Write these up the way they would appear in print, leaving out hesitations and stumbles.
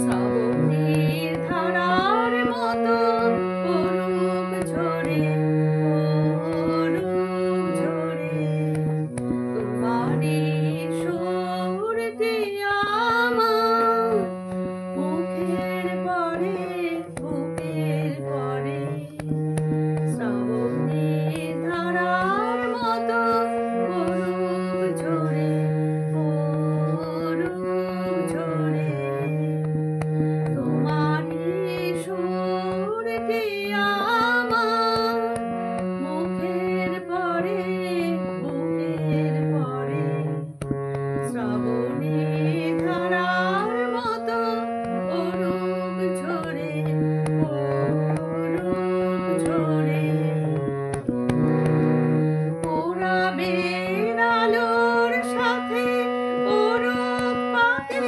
শ্রাবণের ধারার মতো অরূপ ঝরে, অরূপ ঝরে তোমারই সুরটি আমার মুখের পরে, বুকের পরে। শ্রাবণের ধারার মতো অরূপ ঝরে, অরূপ ঝরে তোমারই সুরটি আমার মুখের পরে, বুকের পরে। শ্রাবণের ধারার মতো অরূপ ঝরে, অরূপ ঝরে পূরবের আলোর সাথে অরূপ পাতে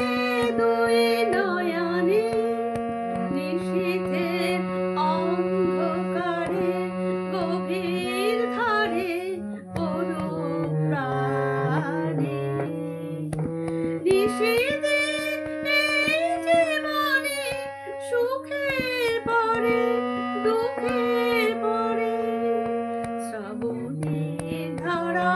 দুই নয়নে। নিশীথের অন্ধকারে গভীর ধারে অরূপ প্রাণে। নিশীথের এই জীবনে সুখের পরে, দুঃখের পরে। শ্রাবণের ধারা